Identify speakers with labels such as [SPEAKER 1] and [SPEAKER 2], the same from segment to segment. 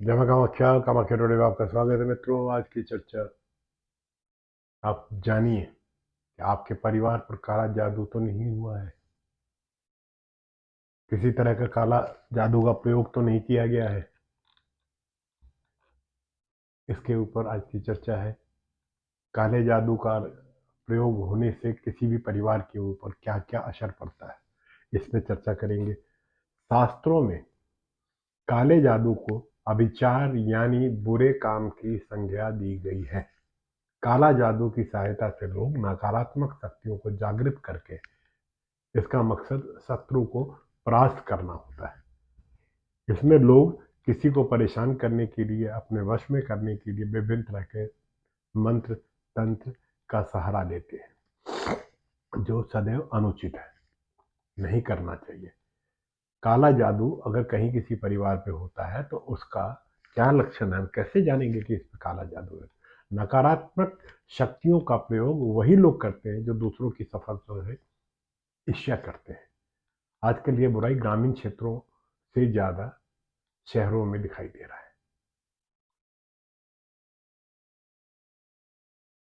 [SPEAKER 1] जय मां कामाख्या कामाख्या टोडे में आपका स्वागत है मित्रों। आज की चर्चा, आप जानिए कि आपके परिवार पर काला जादू तो नहीं हुआ है। किसी तरह का काला जादू का प्रयोग तो नहीं किया गया है। इसके ऊपर आज की चर्चा है। काले जादू का प्रयोग होने से किसी भी परिवार के ऊपर क्या क्या असर पड़ता है, इस पे चर्चा करेंगे। शास्त्रों में काले जादू को अभिचार यानी बुरे काम की संज्ञा दी गई है। काला जादू की सहायता से लोग नकारात्मक शक्तियों को जागृत करके इसका मकसद शत्रु को परास्त करना होता है। इसमें लोग किसी को परेशान करने के लिए, अपने वश में करने के लिए विभिन्न तरह के मंत्र तंत्र का सहारा लेते हैं, जो सदैव अनुचित है, नहीं करना चाहिए। काला जादू अगर कहीं किसी परिवार पे होता है तो उसका क्या लक्षण है, हम कैसे जानेंगे कि इसमें काला जादू है? नकारात्मक शक्तियों का प्रयोग वही लोग करते हैं जो दूसरों की सफलता से ईर्ष्या करते हैं। आजकल ये बुराई ग्रामीण क्षेत्रों से ज्यादा शहरों में दिखाई दे रहा है।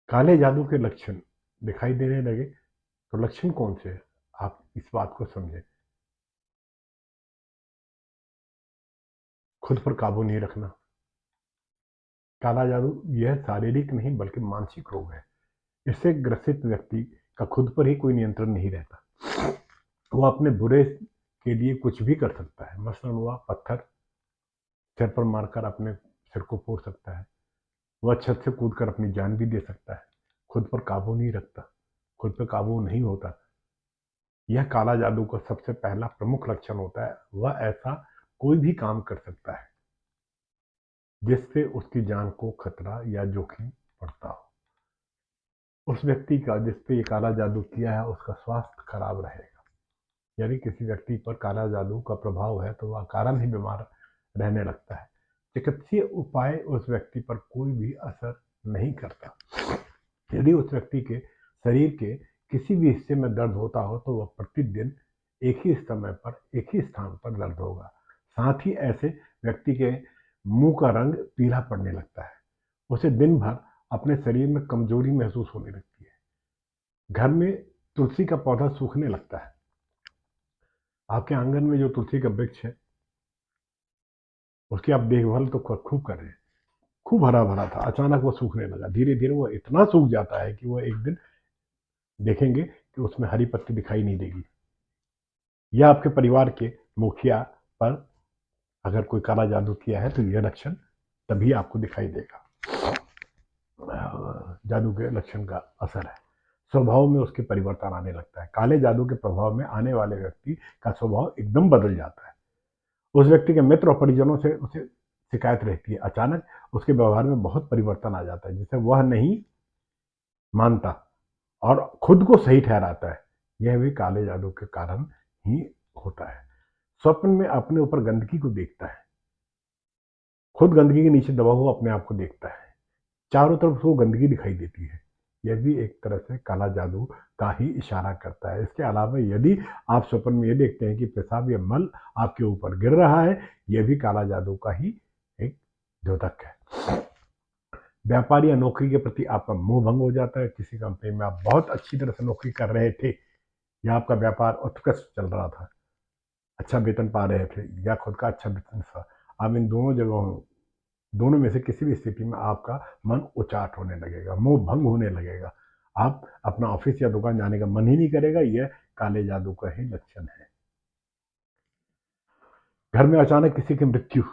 [SPEAKER 1] काले जादू के लक्षण दिखाई देने लगे तो लक्षण कौन से हैं, आप इस बात को समझें। खुद पर काबू नहीं रखना। काला जादू यह शारीरिक नहीं बल्कि मानसिक रोग है। इससे ग्रसित व्यक्ति का खुद पर ही कोई नियंत्रण नहीं रहता। वो अपने बुरे के लिए कुछ भी कर सकता है। मसलन वह पत्थर सिर पर मारकर अपने सिर को फोड़ सकता है। वह छत से कूदकर अपनी जान भी दे सकता है। खुद पर काबू नहीं रखता, खुद पर काबू नहीं होता। यह काला जादू का सबसे पहला प्रमुख लक्षण होता है। वह ऐसा कोई भी काम कर सकता है जिससे उसकी जान को खतरा या जोखिम पड़ता हो। उस व्यक्ति का जिस पे ये काला जादू किया है उसका स्वास्थ्य खराब रहेगा। यदि किसी व्यक्ति पर काला जादू का प्रभाव है तो वह कारण ही बीमार रहने लगता है। चिकित्सीय उपाय उस व्यक्ति पर कोई भी असर नहीं करता। यदि उस व्यक्ति के शरीर के किसी भी हिस्से में दर्द होता हो तो वह प्रतिदिन एक ही समय पर एक ही स्थान पर दर्द होगा। साथ ही ऐसे व्यक्ति के मुंह का रंग पीला पड़ने लगता है। उसे दिन भर अपने शरीर में कमजोरी महसूस होने लगती है। घर में तुलसी का पौधा सूखने लगता है। आपके आंगन में जो तुलसी का वृक्ष है उसकी आप देखभाल तो खूब कर रहे हैं, खूब हरा भरा था, अचानक वो सूखने लगा। धीरे धीरे वो इतना सूख जाता है कि वो एक दिन देखेंगे कि उसमें हरी पत्ती दिखाई नहीं देगी। या आपके परिवार के मुखिया पर अगर कोई काला जादू किया है तो यह लक्षण तभी आपको दिखाई देगा। जादू के लक्षण का असर है। स्वभाव में उसके परिवर्तन आने लगता है। काले जादू के प्रभाव में आने वाले व्यक्ति का स्वभाव एकदम बदल जाता है। उस व्यक्ति के मित्र और परिजनों से उसे शिकायत रहती है। अचानक उसके व्यवहार में बहुत परिवर्तन आ जाता है, जिसे वह नहीं मानता और खुद को सही ठहराता है। यह भी काले जादू के कारण ही होता है। स्वप्न में अपने ऊपर गंदगी को देखता है, खुद गंदगी के नीचे दबा हुआ अपने आप को देखता है, चारों तरफ उसको गंदगी दिखाई देती है। यह भी एक तरह से काला जादू का ही इशारा करता है। इसके अलावा यदि आप स्वप्न में ये देखते हैं कि पेशाब या मल आपके ऊपर गिर रहा है, यह भी काला जादू का ही एक द्योतक है। व्यापार या नौकरी के प्रति आपका मोह भंग हो जाता है। किसी कंपनी में आप बहुत अच्छी तरह से नौकरी कर रहे थे या आपका व्यापार उत्कृष्ट चल रहा था, अच्छा वेतन पा रहे थे या खुद का अच्छा बिजनेस था, आप इन दोनों जगहों, दोनों में से किसी भी स्थिति में आपका मन उचाट होने लगेगा, मोह भंग होने लगेगा। आप अपना ऑफिस या दुकान जाने का मन ही नहीं करेगा। यह काले जादू का ही लक्षण है। घर में अचानक किसी की मृत्यु।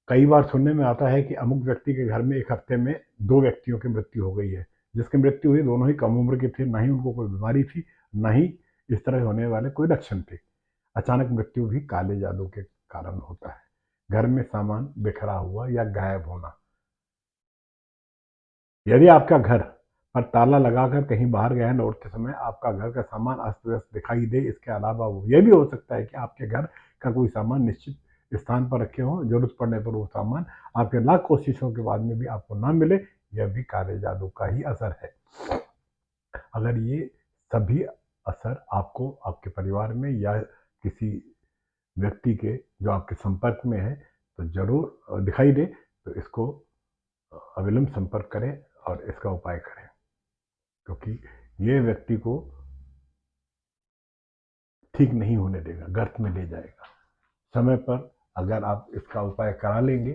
[SPEAKER 1] कई बार सुनने में आता है कि अमुक व्यक्ति के घर में एक हफ्ते में 2 व्यक्तियों की मृत्यु हो गई है। जिसकी मृत्यु हुई दोनों ही कम उम्र के थे, ना ही उनको कोई बीमारी थी, ना ही इस तरह होने वाले कोई लक्षण थे। अचानक मृत्यु भी काले जादू के कारण होता है। घर में सामान बिखरा हुआ या गायब होना। यदि आपका घर पर ताला लगाकर कहीं बाहर गए हैं, लौटते समय आपका घर का सामान अस्त व्यस्त दिखाई दे। इसके अलावा वो यह भी हो सकता है कि आपके घर का कोई सामान निश्चित स्थान पर रखे हो, जरूरत पड़ने पर वो सामान आपके लाख कोशिशों के बाद में भी आपको ना मिले। यह भी काले जादू का ही असर है। अगर ये सभी असर आपको आपके परिवार में या किसी व्यक्ति के जो आपके संपर्क में है तो जरूर दिखाई दे तो इसको अविलंब संपर्क करें और इसका उपाय करें, क्योंकि ये व्यक्ति को ठीक नहीं होने देगा, गर्त में ले जाएगा। समय पर अगर आप इसका उपाय करा लेंगे,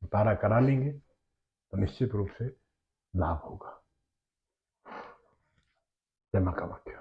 [SPEAKER 1] उतारा करा लेंगे, तो निश्चित रूप से लाभ होगा। जय मां कामाख्या।